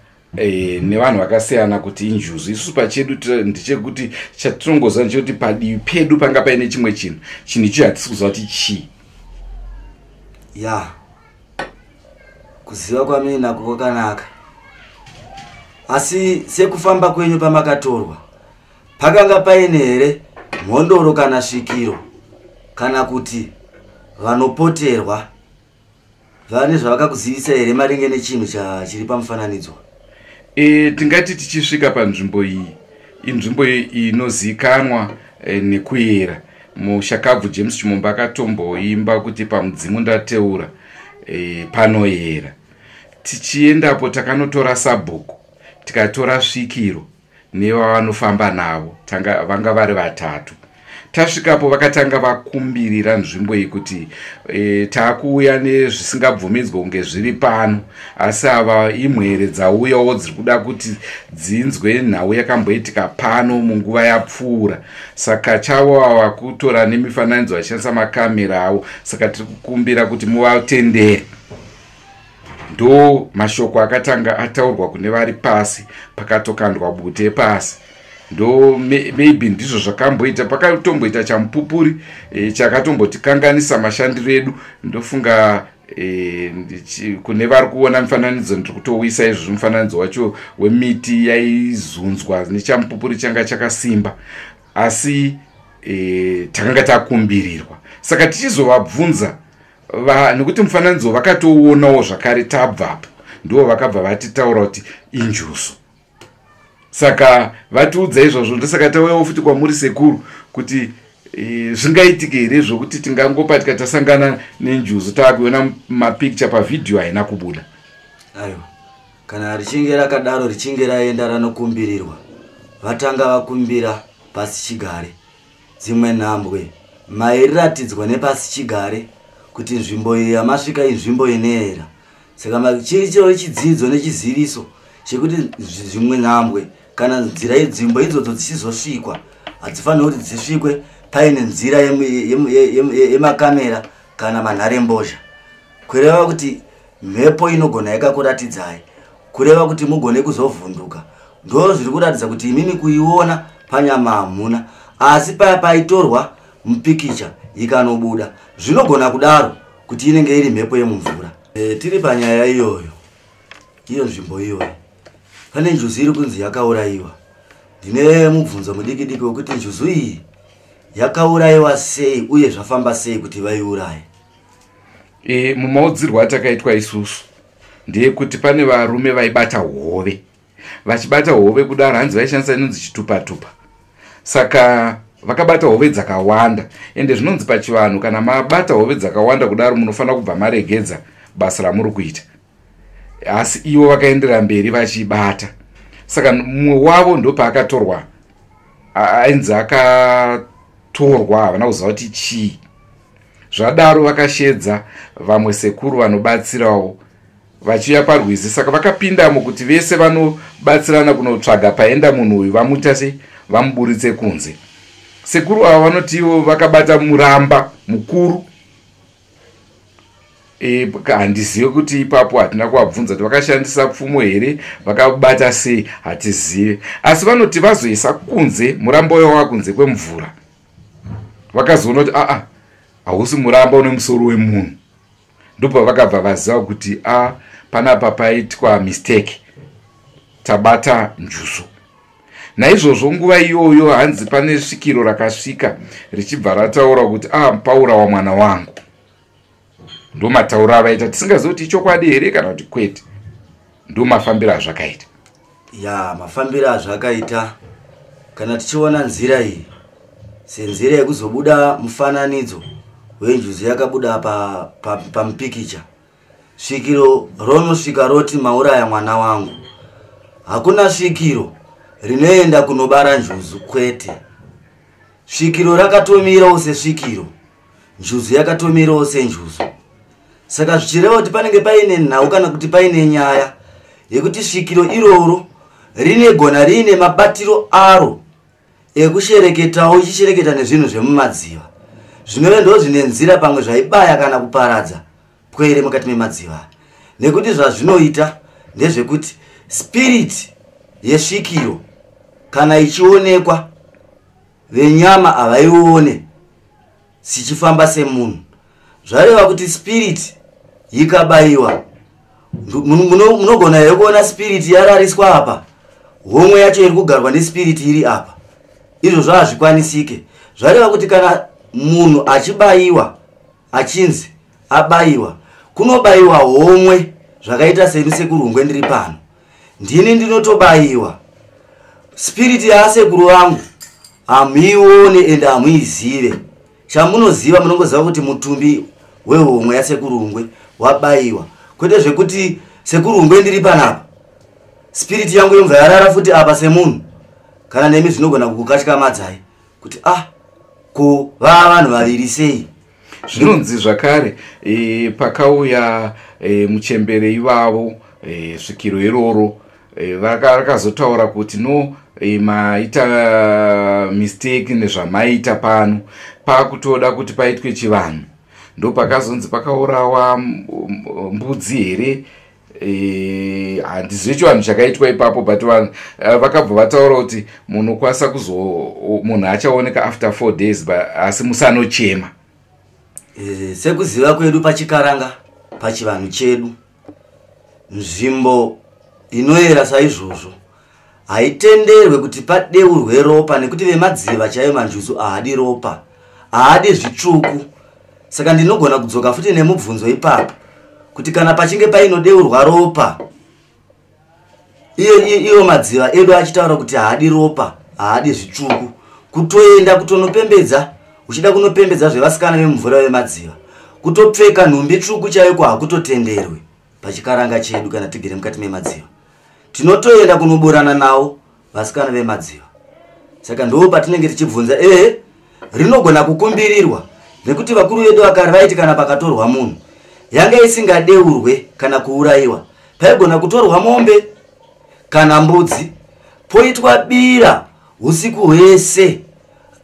nevanhu vakasiyana kuti injuzu. Isusu pachedu ndechekuti chatinongoziva ndechekuti padivi pedu panga paine chimwe chinhu, chinhu icho hatisi kuziva kuti chii. Ya, kuziva kwamini nako kwakanaka. Asi sekufamba kwenyu pamakatorwa pakanga paine here mhondoro kana svikiro, kana kuti vanopoterwa vane zvavakakuzivisa here maringe nechinhu chiri pamufananidzo? Tingati tichisvika panzvimbo iyi, inzvimbo inozivikanwa nekuyera. Mushakabvu James Chimombo akatomboimba kuti pamudzimu ndateura. panoyera. Tichiendapo takanotora sabhuku, tikatora svikiro nevavanofamba navo, vanga vari vatatu. Tasvikapo vakatanga vakumbirira nzvimbo yekuti takuuya nezvisingabvumidzwe kunge zviri pano, asi ava imwere dzauyawo dziri kuda kuti dzinzwe nhau yakamboitika pano munguva yapfuura. Saka chavo ava kutora nemifananidzo vachishandisa makamera avo, saka tiri kukumbira kuti muvatendere. Ndo mashoko akatanga ataurwa kune vari pasi, pakatokandwa bute pasi. Ndo maybe ndizvo zvakamboita, pakatomboita chamupupuri chakatombotikanganisa mashandiro edu. Ndofunga kune vari kuona mifananidzo ndiri kutouisa izvo mufananidzo wacho wemiti yaizunzwa nechamupupuri changa chakasimba, asi takanga takumbirirwa. Saka tichizovabvunza nekuti mufananidzo vakatouonawo zvakare tabvapo, ndo vakabva vatitaura kuti injuzu. Saka vatiudza izvozvo, ndosaka tauyawo futi kwamuri sekuru kuti zvingaitike here zvokuti tingangopatika tasangana nenjuzu taakuona mapicture pavidhiyo haina kubuda. Aiwa, kana richinge rakadaro richinge raenda ranokumbirirwa, vatanga vakumbira pasi chigare. Dzimwe nhambwe mairatidzwa nepasi chigare kuti nzvimbo iyi yamasvika inzvimbo inoyera. Saka chiricho chidzidzo nechiziviso chekuti zvimwe nhambwe kana nzira yedzimbo idzodzo dzichizosvikwa hadzifaniri kuti dzisvikwe paine nzira yemakamera kana manharembozha, kureva kuti mhepo inogona yakakuratidzai, kureva kuti mugone kuzovhunduka. Ndo zviri kuratidza kuti imimi kuiona panyama hamuna, asi paya paitorwa mupikicha ikanobuda zvinogona kudaro kuti inenge iri mhepo yemumvura. Tiri panyaya iyoyo, iyo nzvimbo iyoyo pane njuzu iri kunzi yakaurayiwa. Ndine mubvunzo mudiki wekuti njuzu iyi yakaurayiwa sei uye zvafamba sei kuti vaiuraye? Mumaudzirwo atakaitwa isusu ndeyekuti pane varume vaibata hove. Vachibata hove kudaro hanzi vaishandisa inonzi chitupa-tupa. Saka vakabata hove dzakawanda, ende zvinonzi pachivanhu kana mabata hove dzakawanda kudaro munofanira kubva maregedza basa ramuri kuita. Asi ivo vakaendera mberi vachibata. Saka mumwe wavo ndo paakatorwa, ainzi akatorwa, havana kuziva kuti chii. Zvadaro vakashedza vamwe sekuru vanobatsirawo vachiuya parwizi. Saka vakapindamo kuti vese vanobatsirana kunotsvaga paenda munhu uyu vamuita sei, vamuburitse kunze. Sekuru ava vanoti ivo vakabata muramba mukuru. Handizive kuti ipapo hatina kuvabvunza kuti vakashandisa pfumo here, vakabata sei hatizive. Asi vanoti vazoisa kunze muramba uyo wakunze kwemvura, vakazoona kuti hausi muramba une musoro wemunhu. Ndipo vakabva vaziva kuti panapa paitwa mistake, tabata njuzu. Naizvozvo nguva iyoyo hanzi pane svikiro rakasvika richibva rataura kuti paurawa mwana wangu. Ndo mataura avaita, tisingazivi kuti ichokwadi here kana kuti kwete. Ndo mafambiro azvakaita. Ya, mafambiro azvakaita. Kana tichiona nzira iyi senzira yekuzobuda mufananidzo wenjuzu yakabuda pamupikicha, svikiro ronosvika roti mauraya mwana wangu. Hakuna svikiro rinoenda kunobara njuzu, kwete. Svikiro rakatomirawo sesvikiro, njuzu yakatomirawo senjuzu. Saka zvichireva kuti panenge paine nhau kana kuti paine nyaya yekuti svikiro iroro rinegona riine mabatiro aro ekushereketawo, ichishereketa nezvinhu zvemumadziva zvinove ndo zvine nzira pamwe zvaibaya kana kuparadza pwere mukati memadziva. Nekuti zvazvinoita ndezvekuti spirit yesvikiro kana ichionekwa, venyama havaione sichifamba semunhu. Zvareva kuti spirit yikabayiwa, munogona here kuona spirit yarariswa apa, homwe yacho iri kugarwa nespirit iri apa. Izvo zvazvikwanisike. Zvareva kuti kana munhu achibayiwa, achinzi abayiwa, kunobayiwa homwe zvakaita seni sekurungwe ndiri pano. Ndini ndinotobayiwa, spirit yasekuru vangu hamuione ende hamuizive. Chamunoziva munongoziva kuti mutumbi wehomwe yasekurungwe wabayiwa kwete zvekuti sekurungwe ndiri panapa spirit yangu yobva yarara futi apa semunhu kana nemi zvinogona kukukatyamadzayi kuti ko vava vanhu vaviri sei. Zvinonzi zvakare pakauya muchembere ivavo svikiro iroro vakazotaura kuti no maita mistake nezvamaita pano pakutoda kuti paitwe chivanhu. Ndo pakazonzi pakaurawa mbudzi here handizve chivanhu chakaitwa ipapo but vanhu vakabva vataura kuti munhu achaoneka after 4 days asi musanochema. Sekuziva kwedu pachikaranga pachivanhu chedu nzvimbo inoyera saizvozvo haitenderwe kuti padeurwe ropa nekuti vemadziva chaivo manjuzu haadi ropa haadi zvitsvuku. Saka ndinogona kudzoka futi nemubvunzo ipapo kuti kana pachinge painodeurwa ropa iyo madziva edu achitaura kuti haadi ropa haadi zvitsvuku kutoenda kutonopembedza uchida kunopembedza zvevasikana vemumvura vemadziva kutopfeka nhumbi tsvuku chaiko hakutotenderwe pachikaranga chedu kana tigere mukati memadziva tinotoenda kunoburana nawo vasikana vemadziva. Saka ndo patinenge tichibvunza rinogona kukumbirirwa nekuti vakuru vedu vakari vaiti kana pakatorwa munhu yanga isingadeurwe kana kuurayiwa paigona kutorwa mombe kana mbudzi poitwa bira usiku hwese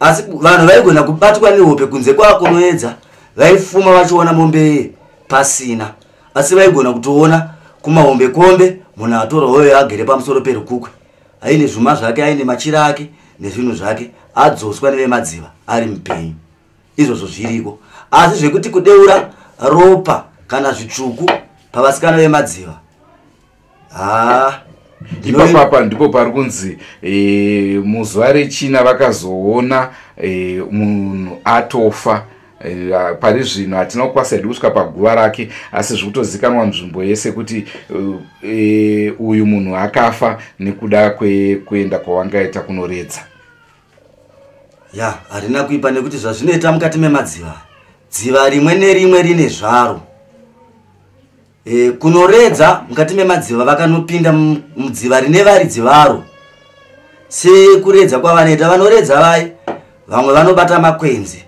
asi vanhu vaigona kubatwa nehope kunze kwakunoedza vaifuma vachiona mombe pasina asi vaigona kutoona kumahombe kombe munhu atora hoyo agere pamusoro perukukwe aine zvuma zvake aine machira ake nezvinhu zvake adzoswa nevemadziva ari mupenyu. Izvozvo zviriko asi zvekuti kudeura ropa kana zvitsvuku pavasikana vemadziva ipapapa ndipo pari kunzi muzuva rechina vakazoona munhu atofa. Pari zvino hatina kukwasaidi kusvika paguva rake asi zvikutozikanwa nzvimbo yese kuti uyu munhu akafa nekuda kuenda kwawangaita kunoredza. Harina kuipa nekuti zvazvinoita mukati memadziva dziva rimwe nerimwe rine zvaro. Kunoredza mukati memadziva vakanopinda mudziva rine varidzi varo sekuredza kwavanoita vanoredza vai vamwe vanobata makwenzi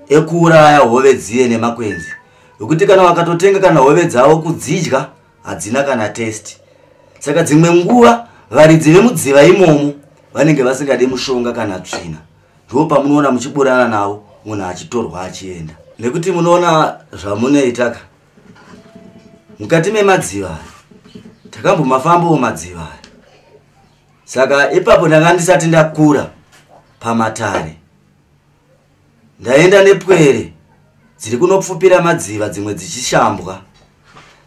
ekuuraya hove dziye nemakwenzi yokuti kana wakatotenga kana hove dzavo kudzidya hadzina kana testi. Saka dzimwe nguva varidzi vemudziva imomo vanenge vasingadi mushonga kana tsvina ndo pamunoona muchiburana navo munhu achitorwa achienda nekuti munoona zvamunoitaka mukati memadziva takambomafambawo madziva. Saka ipapo ndanga ndisati ndakura pamatare ndaenda nepwere dziri kunopfupira madziva dzimwe dzichishambwa.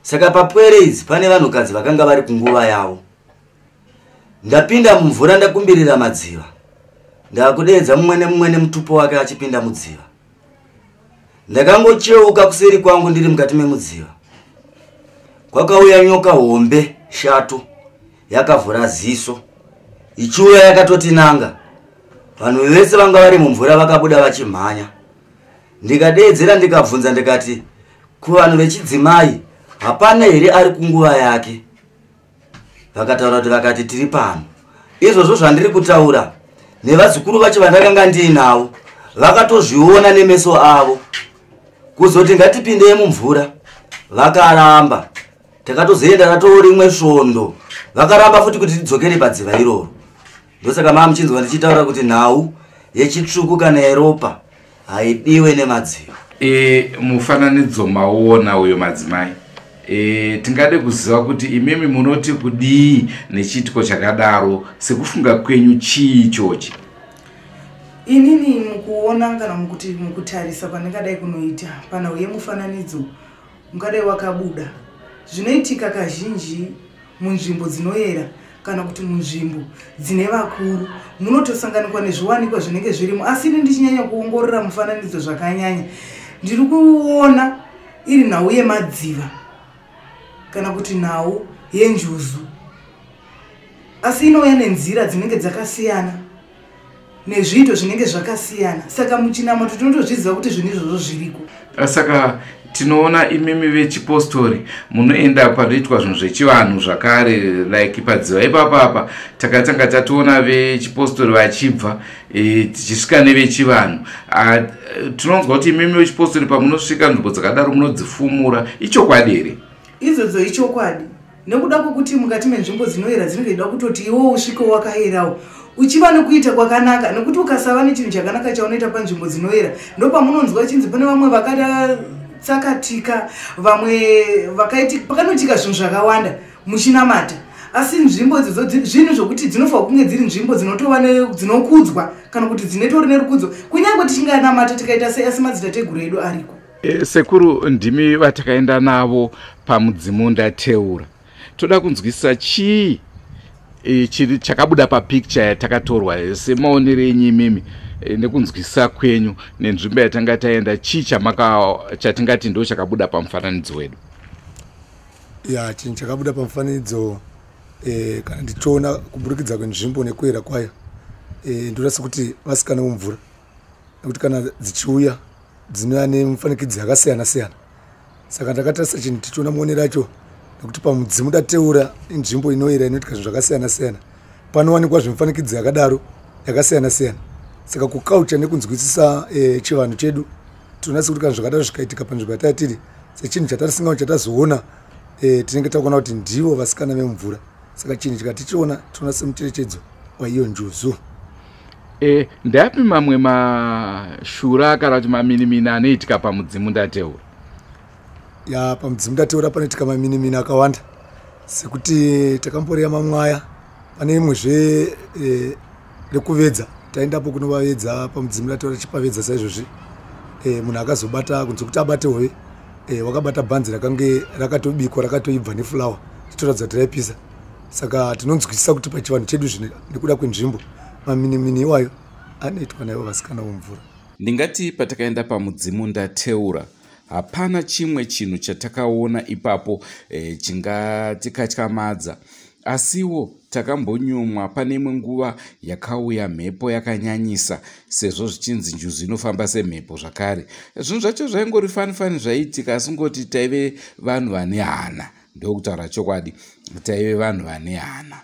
Saka papwere idzi pane vanhukadzi vakanga vari kunguva yavo. Ndapinda mumvura ndakumbirira madziva ndakudeedza mumwe nemumwe nemutupo wake achipinda mudziva. Ndakangocheuka kuseri kwangu ndiri mukati memudziva kwakauya nyoka hombe shato yakavhura ziso ichiuya yakatoti nanga. Vanhu vese vanga vari mumvura vakabuda vachimhanya. Ndikadeedzera ndikabvunza ndikati kuvanhu vechidzimai hapana here ari kunguva yake. Vakataura kuti vakati tiri pano. Izvozvo zvandiri kutaura nevazukuru vacho vandakanga ndiinavo vakatozviona nemeso avo kuzoti ngatipindei mumvura vakaramba. Takatozoenda ratoo rimwe svondo vakaramba futi kuti tidzokere padziva iroro. Ndosaka mamuchinzwa ndichitaura kuti nhau yechitsvuku kana yeropa haidiwe nemadziva. Mufananidzo maona uyo madzimai tingade kuziva kuti imimi munoti kudii nechiitiko chakadaro sekufunga kwenyu chii chochi? Inini mukuona kana mukutarisa pandingadai kunoita panauye mufananidzo ungadai wakabuda zvinoitika kazhinji munzvimbo dzinoyera kana kuti munzvimbo dzine vakuru munotosanganikwa nezviwanikwa zvinenge zvirimo. Asi ini ndichinyanya kuongorora mufananidzo zvakanyanya ndiri kuona iri nhau yemadziva kana kuti nhau yenjuzu asi inouya nenzira dzinenge dzakasiyana nezviito zvinenge zvakasiyana. Saka muchinamato tinotozviziva kuti zvinhu izvozvo zviriko. Saka tinoona imimi vechipostori munoenda panoitwa zvinhu zvechivanhu zvakare like padziva ipapapa takatanga tatoona vechipostori vachibva tichisvika nevechivanhu. Tinonzwa kuti imimi vechipostori pamunosvika nzvimbo dzakadaro munodzifumura. Ichokwadi here? Izvodzo ichokwadi, nekuda kwokuti mukati menzvimbo dzinoyera dzinenge dzida kutoti iwo usvike wakayerawo uchiva nekuita kwakanaka, nekuti ukasava nechinhu chakanaka chaunoita panzvimbo dzinoyera ndopamunonzwa chinzi pane vamwe vakatatsakatika, vamwe pakanoitika zvinhu zvakawanda muchinamata. Asi nzvimbo idzodzo zvinhu zvokuti dzinofanira kunge dziri nzvimbo dzinotova dzinokudzwa kana kuti dzinetori nerukudzo, kunyange tichinganamata tikaita sei asi madzitateguru edu ariko. Sekuru, ndimi vatakaenda navo pamudzimu ndateura. Toda kunzwisisa chii chiri chakabuda papicture yatakatorwa semaonere enyu imimi nekunzwisisa kwenyu nenzvimbo yatanga taenda, chii chatingati ndo chakabuda pamufananidzo wedu? Chinhu chakabuda pamufananidzo kana ndichiona kuburikidza kwenzvimbo nekuyera kwayo, ndoona sekuti vasikana vomvura, nekuti kana dzichiuya dzinouya nemifanikidzo yakasiyana siyana. Saka ndakatarisa chinhu tichiona muonero acho, nekuti pamudzimu ndateura inzvimbo inoyera inoitika zvinhu zvakasiyana siyana, panowanikwa zvemifanikidzo yakadaro yakasiyana siyana. Saka kukaucha nekunzwisisa chivanhu chedu, tinoona sekuti kana zvakadaro zvikaitika panzvimbo yatatiri sechinhu chatarisingawo chatazoona, tinenge takuona kuti ndivo vasikana vemvura. Saka chinhu chikatichiona tinoona semucherechedzo waiyo njuzu. Ndapi mamwe mashura kana kuti maminimini anoitika pamudzimu ndateura? Pamudzimu ndateura panoitika maminimini akawanda, sekuti takamboreya mamwaya. Pane imwezve rekuvedza, taendapo kunovavedza pamudzimu ndateura chipavedza saizvozvi. Munhu akazobata kunze kuti abate hove, wakabata bhanzi rakange rakatobikwa rakatoibva nefulawa titoratidza kuti raipisa. Saka tinonzwisisa kuti pachivanhu chedu zvino nekuda kwenzvimbo maminimini iwayo anoitwa naivo vasikana vomvura. Ndingati patakaenda pamudzimu ndateura hapana chimwe chinhu chatakaona ipapo chingatikatyamadza, asiwo takambonyumwa. Pane imwe nguva yakauya mhepo yakanyanyisa, sezvo zvichinzi njuzu inofamba semhepo zvakare. Zvinhu zvacho zvaingori fani zvaiitika, asingoti taive vanhu vane hana. Ndokutaura chokwadi, taive vanhu vane hana.